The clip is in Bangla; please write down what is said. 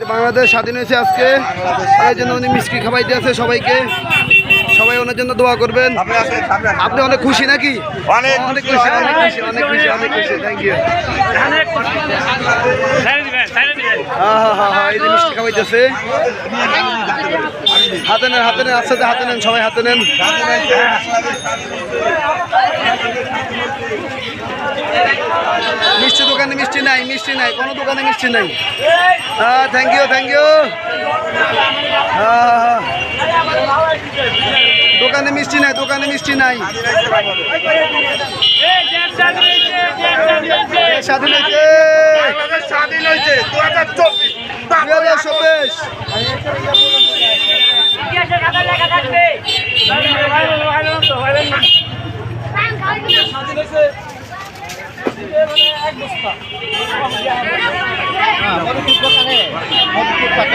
বাংলাদেশ স্বাধীন হয়েছে আজকে, এই জন্য উনি মিষ্টি খাওয়াইতে আছে সবাইকে। সবাই ওনার জন্য দোয়া করবেন। আপনি অনেক খুশি নাকি? অনেক খুশি, অনেক খুশি, অনেক খুশি, অনেক খুশি। Thank you. এই যে মিষ্টি খাওয়াইতেছে। হাতে নেন, হাতে নেন, একসাথে হাতে নেন, সবাই হাতে নেন। মিষ্টি দোকানে মিষ্টি নাই, মিষ্টি নাই, কোনো দোকানে মিষ্টি নাই। Thank you, thank you. দোকানে মিষ্টি নাই, দোকানে মিষ্টি নাই। স্বাধীন হয়েছে, স্বাধীন হয়েছে 2024। এক বস্তা